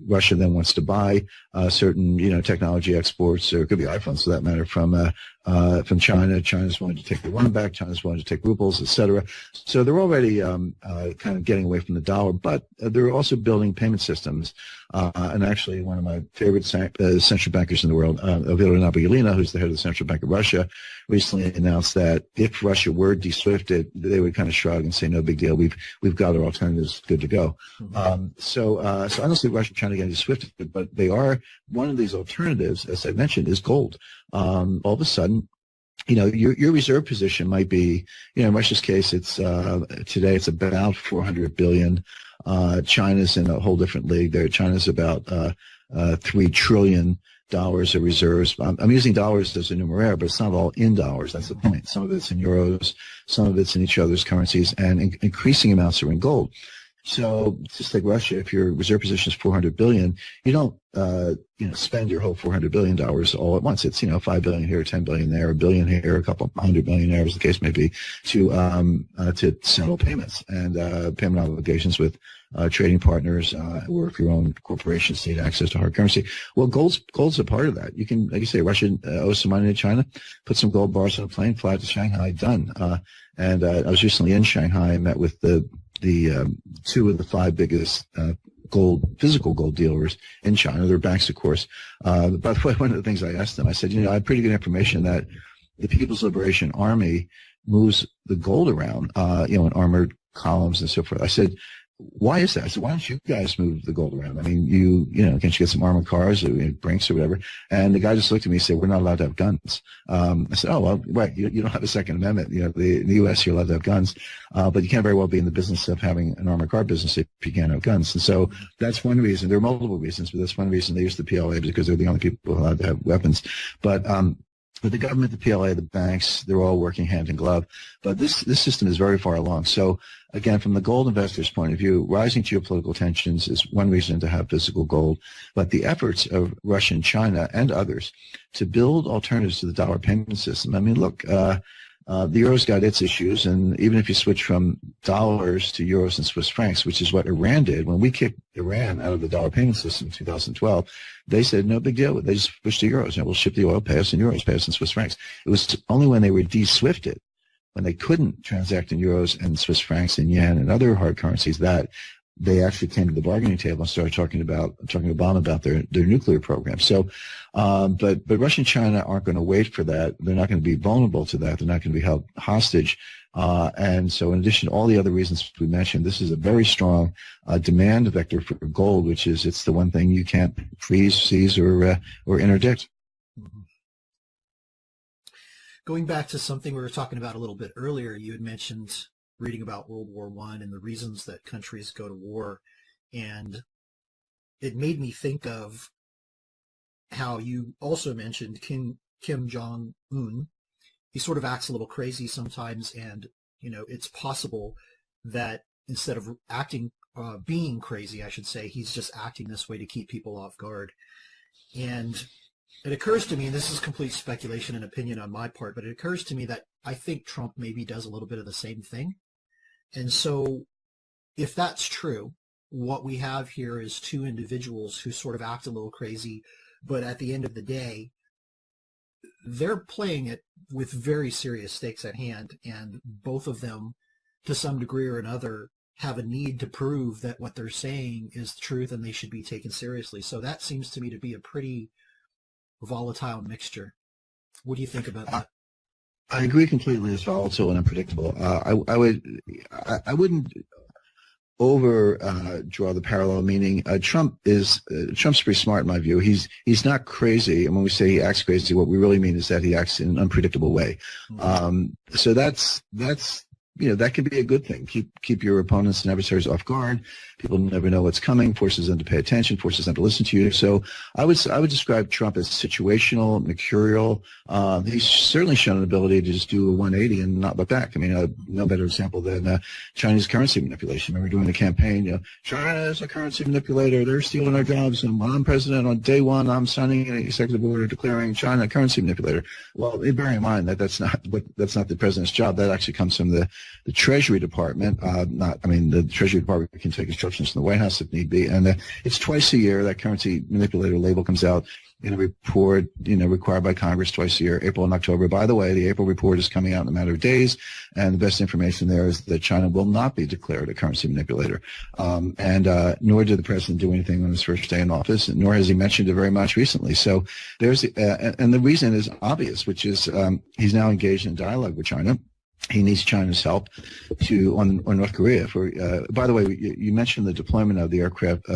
Russia then wants to buy certain technology exports, or it could be iPhones for that matter, from China, China's willing to take the yuan back, China's willing to take rubles, etc. So they're already kind of getting away from the dollar, but they're also building payment systems. And actually, one of my favorite central bankers in the world, Elvira Nabiulina, who's the head of the Central Bank of Russia, recently announced that if Russia were de-SWIFted, they would kind of shrug and say, no big deal, we've got our alternatives good to go. So I don't see Russia trying to get de-SWIFted, but they are. One of these alternatives, as I mentioned, is gold. All of a sudden, your reserve position might be, in Russia's case, it's today it's about 400 billion. China's in a whole different league there. China's about $3 trillion of reserves. I'm using dollars as a numeraire, but it's not all in dollars. That's the point. Some of it's in euros, some of it's in each other's currencies, and increasing amounts are in gold. So just like Russia, if your reserve position is 400 billion, you don't spend your whole $400 billion all at once. It's 5 billion here, 10 billion there, a billion here, a couple $100 million there, as the case may be, to settle payments and payment obligations with trading partners, or if your own corporations need access to hard currency. Well, gold's a part of that. You can, like you say, Russia owes some money to China, put some gold bars on a plane, fly to Shanghai, done. And I was recently in Shanghai. I met with the two of the five biggest physical gold dealers in China. They're banks, of course. By the way, one of the things I asked them, I said, I have pretty good information that the People's Liberation Army moves the gold around, in armored columns and so forth. I said, why is that? I said, why don't you guys move the gold around? I mean, can't you get some armored cars or Brinks or whatever? And the guy just looked at me and said, we're not allowed to have guns. I said, oh, well, right. You don't have a Second Amendment. In the U.S., you're allowed to have guns. But you can't very well be in the business of having an armored car business if you can't have guns. And so that's one reason. There are multiple reasons, but that's one reason they use the PLA, because they're the only people allowed to have weapons. But the government, the PLA, the banks, they're all working hand in glove. But this system is very far along. So, again, from the gold investor's point of view, rising geopolitical tensions is one reason to have physical gold. But the efforts of Russia and China and others to build alternatives to the dollar payment system. I mean, look, the euro's got its issues, and even if you switch from dollars to euros and Swiss francs, which is what Iran did, when we kicked Iran out of the dollar payment system in 2012, they said no big deal. They just switched to euros. We'll ship the oil, pay us in euros, pay us in Swiss francs. It was only when they were de-swifted, when they couldn't transact in euros and Swiss francs and yen and other hard currencies, that they actually came to the bargaining table and started talking to Obama about their nuclear program. So, but Russia and China aren't going to wait for that. They're not going to be vulnerable to that. They're not going to be held hostage. And so in addition to all the other reasons we mentioned, this is a very strong demand vector for gold, which is it's the one thing you can't freeze, seize, or interdict. Mm-hmm. Going back to something we were talking about a little bit earlier, you had mentioned reading about World War I and the reasons that countries go to war. And it made me think of how you also mentioned Kim Jong-un. He sort of acts a little crazy sometimes, and, it's possible that instead of being crazy, I should say, he's just acting this way to keep people off guard. And it occurs to me, and this is complete speculation and opinion on my part, but it occurs to me that I think Trump maybe does a little bit of the same thing. And so if that's true, what we have here is two individuals who sort of act a little crazy, but at the end of the day, they're playing it with very serious stakes at hand, and both of them, to some degree or another, have a need to prove that what they're saying is the truth and they should be taken seriously. So that seems to me to be a pretty volatile mixture. What do you think about that? I agree completely. It's volatile and unpredictable. I wouldn't draw the parallel. Meaning, Trump's pretty smart in my view. He's not crazy, and when we say he acts crazy, what we really mean is that he acts in an unpredictable way. Mm-hmm. So that's that can be a good thing. Keep your opponents and adversaries off guard. People never know what's coming. Forces them to pay attention. Forces them to listen to you. So I would describe Trump as situational, mercurial. He's certainly shown an ability to just do a 180 and not look back. I mean, no better example than Chinese currency manipulation. Remember doing a campaign, China is a currency manipulator. They're stealing our jobs. And when I'm president on day one, I'm signing an executive order declaring China a currency manipulator. Well, bear in mind that that's not the president's job. That actually comes from the Treasury Department. The Treasury Department can take instructions from the White House if need be. And it's twice a year that currency manipulator label comes out in a report, required by Congress twice a year, April and October. By the way, the April report is coming out in a matter of days, and the best information there is that China will not be declared a currency manipulator. Nor did the president do anything on his first day in office, nor has he mentioned it very much recently. So and the reason is obvious, which is he's now engaged in dialogue with China. He needs China's help on North Korea. By the way, you mentioned the deployment of the aircraft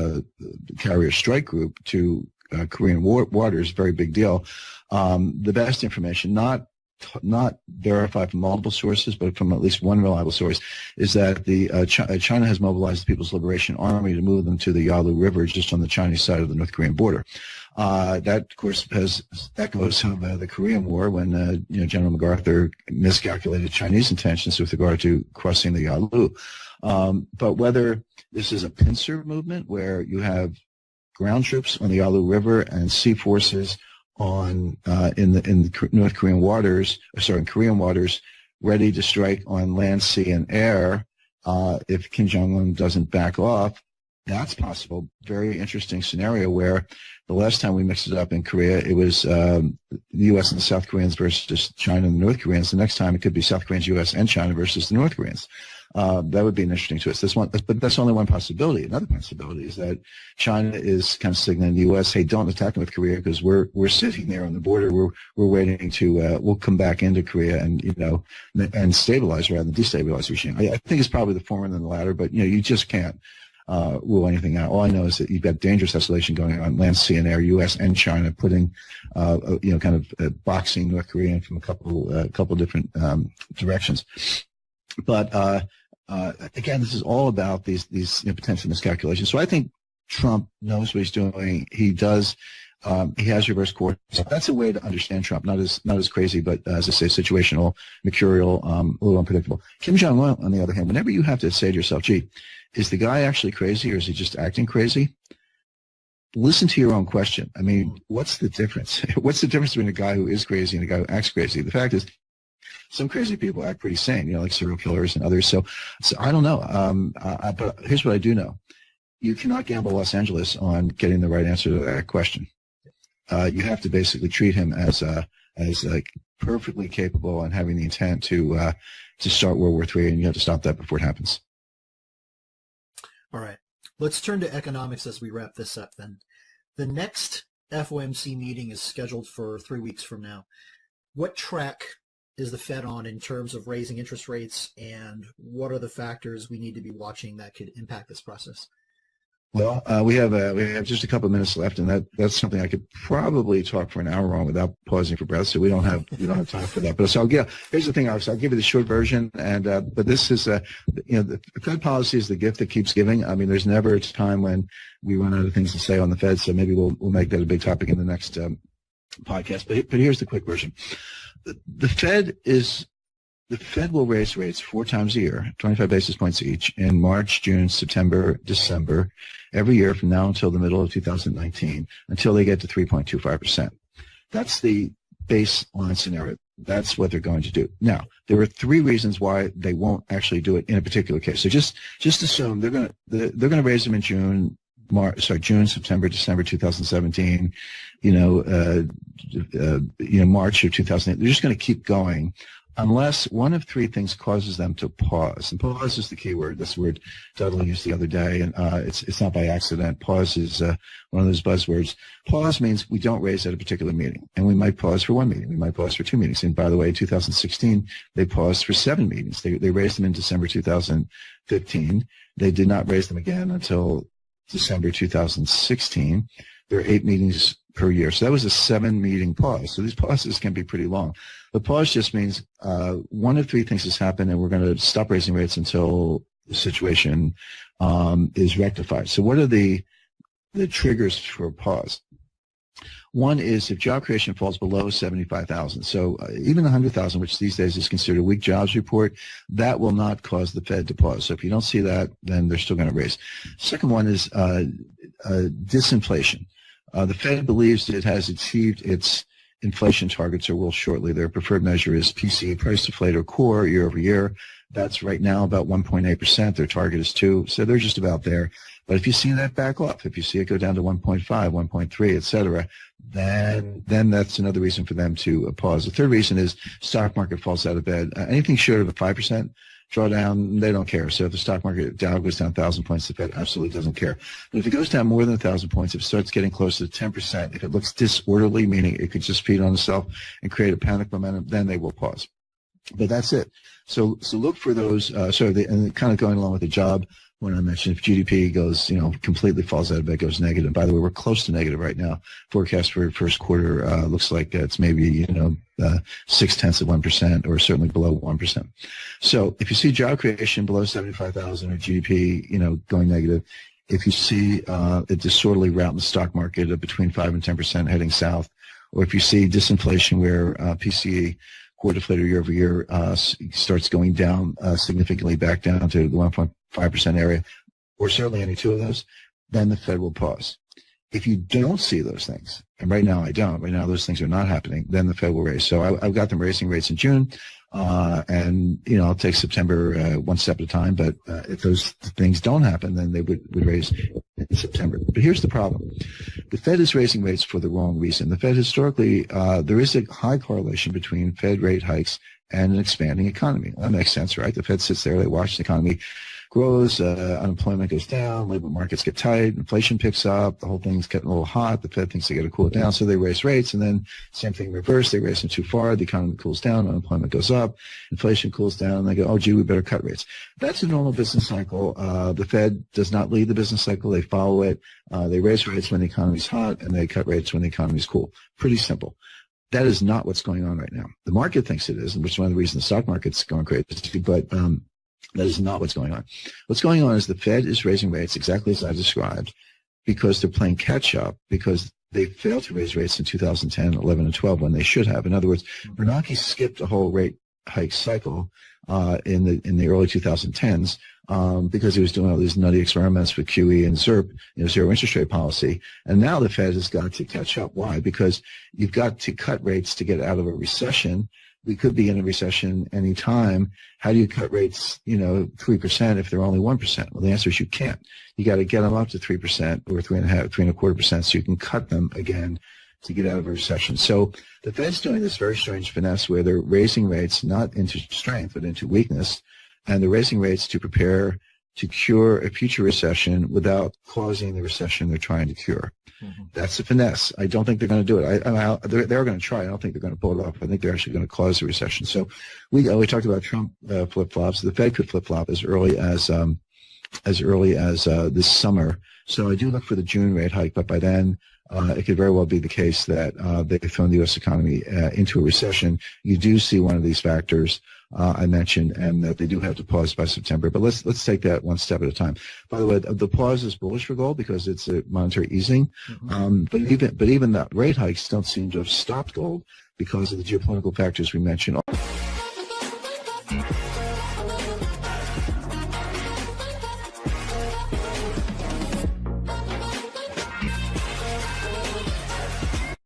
carrier strike group to Korean waters, very big deal. The best information, not verified from multiple sources, but from at least one reliable source, is that China has mobilized the People's Liberation Army to move them to the Yalu River, just on the Chinese side of the North Korean border. That, of course, has echoes of the Korean War, when General MacArthur miscalculated Chinese intentions with regard to crossing the Yalu. But whether this is a pincer movement, where you have ground troops on the Yalu River and sea forces in North Korean waters, in Korean waters, ready to strike on land, sea, and air, if Kim Jong-un doesn't back off, That's possible. Very interesting scenario where the last time we mixed it up in Korea, it was the U.S. and the South Koreans versus China and the North Koreans. The next time it could be South Koreans, U.S. and China versus the North Koreans. That would be an interesting twist. But that's only one possibility. Another possibility is that China is kind of signaling the U.S., hey, don't attack North Korea because we're sitting there on the border. We're waiting to we'll come back into Korea and and stabilize rather than destabilize the regime. I think it's probably the former than the latter, but you just can't rule anything out. All I know is that you've got dangerous escalation going on land, sea, and air, U.S. and China putting kind of boxing North Korea from a couple different directions. But again, this is all about these potential miscalculations. So I think Trump knows what he's doing. He does. He has reverse course. So that's a way to understand Trump. Not as crazy, but as I say, situational, mercurial, a little unpredictable. Kim Jong-un, on the other hand, whenever you have to say to yourself, "Gee, is the guy actually crazy, or is he just acting crazy?" Listen to your own question. I mean, what's the difference? What's the difference between a guy who is crazy and a guy who acts crazy? The fact is, some crazy people act pretty sane, like serial killers and others. So I don't know. But here's what I do know. You cannot gamble Los Angeles on getting the right answer to that question. You have to basically treat him as perfectly capable and having the intent to start World War III, and you have to stop that before it happens. All right. Let's turn to economics as we wrap this up then. The next FOMC meeting is scheduled for 3 weeks from now. What track is the Fed on in terms of raising interest rates, and what are the factors we need to be watching that could impact this process? Well, we have just a couple of minutes left, and that's something I could probably talk for an hour on without pausing for breath. So we don't have time for that. But so here's the thing, Alex. I'll give you the short version, and but this is the Fed policy is the gift that keeps giving. I mean, there's never a time when we run out of things to say on the Fed. So maybe we'll make that a big topic in the next podcast. But here's the quick version. The Fed will raise rates 4 times a year, 25 basis points each, in March, June, September, December, every year from now until the middle of 2019, until they get to 3.25%. That's the baseline scenario. That's what they're going to do. Now, there are 3 reasons why they won't actually do it in a particular case. So just assume they're going to raise them in June, September, December 2017, March of 2008. They're just going to keep going unless one of 3 things causes them to pause. And pause is the key word. This word Dudley used the other day, and it's not by accident. Pause is one of those buzzwords. Pause means we don't raise at a particular meeting, and we might pause for 1 meeting. We might pause for 2 meetings. And by the way, in 2016, they paused for 7 meetings. They raised them in December 2015. They did not raise them again until December 2016. There are 8 meetings per year. So that was a 7-meeting pause. So these pauses can be pretty long. The pause just means one of 3 things has happened, and we're going to stop raising rates until the situation is rectified. So what are the triggers for a pause? One is if job creation falls below 75,000. So even 100,000, which these days is considered a weak jobs report, that will not cause the Fed to pause. So if you don't see that, then they're still going to raise. Second one is disinflation. The Fed believes it has achieved its inflation targets, or will shortly. Their preferred measure is PCE, price deflator core, year over year. That's right now about 1.8%. Their target is 2%. So they're just about there. But if you see that back off, if you see it go down to 1.5, 1.3, et cetera, then that's another reason for them to pause. The third reason is stock market falls out of bed. Anything short of a 5% drawdown, they don't care. So if the stock market goes down 1,000 points, the Fed absolutely doesn't care. But if it goes down more than 1,000 points, if it starts getting closer to 10%, if it looks disorderly, meaning it could just feed on itself and create a panic momentum, then they will pause. But that's it. So look for those. And kind of going along with the job, when I mentioned if GDP goes, completely falls out of bed, goes negative. And by the way, we're close to negative right now. Forecast for first quarter looks like it's maybe 0.6%, or certainly below 1%. So if you see job creation below 75,000 or GDP, going negative, if you see a disorderly route in the stock market of between 5 and 10% heading south, or if you see disinflation where PCE core deflator year over year starts going down significantly back down to the 1.5% area, or certainly any 2 of those, then the Fed will pause. If you don't see those things, and right now I don't, right now those things are not happening, then the Fed will raise. So I've got them raising rates in June. And, I'll take September one step at a time. But if those things don't happen, then they would raise in September. But here's the problem. The Fed is raising rates for the wrong reason. The Fed historically, there is a high correlation between Fed rate hikes and an expanding economy. That makes sense, right? The Fed sits there, they watch the economy grows, unemployment goes down, labor markets get tight, inflation picks up, the whole thing's getting a little hot, the Fed thinks they got to cool it down, so they raise rates, and then same thing reverse, they raise them too far, the economy cools down, unemployment goes up, inflation cools down, and they go, oh, gee, we better cut rates. That's a normal business cycle. The Fed does not lead the business cycle, they follow it. They raise rates when the economy's hot, and they cut rates when the economy's cool. Pretty simple. That is not what's going on right now. The market thinks it is, which is one of the reasons the stock market's going crazy, but that is not what's going on. What's going on is the Fed is raising rates exactly as I described because they're playing catch up because they failed to raise rates in 2010, 11, and 12 when they should have. In other words, Bernanke skipped a whole rate hike cycle in the early 2010s because he was doing all these nutty experiments with QE and ZIRP, zero interest rate policy. And now the Fed has got to catch up. Why? Because you've got to cut rates to get out of a recession. We could be in a recession any time. How do you cut rates, 3% if they're only 1%? Well, the answer is you can't. You got to get them up to 3% or 3.25%, so you can cut them again to get out of a recession. So the Fed's doing this very strange finesse where they're raising rates not into strength but into weakness, and they're raising rates to prepare to cure a future recession without causing the recession they're trying to cure. Mm-hmm. That's the finesse. I don't think they're going to do it. They're going to try. I don't think they're going to pull it off. I think they're actually going to cause a recession. So we talked about Trump flip-flops. The Fed could flip-flop as early as this summer. So I do look for the June rate hike, but by then it could very well be the case that they've thrown the U.S. economy into a recession. You do see one of these factors I mentioned, and that they do have to pause by September. But let's take that one step at a time. By the way, the pause is bullish for gold because it's a monetary easing. Mm-hmm. But even that rate hikes don't seem to have stopped gold because of the geopolitical factors we mentioned.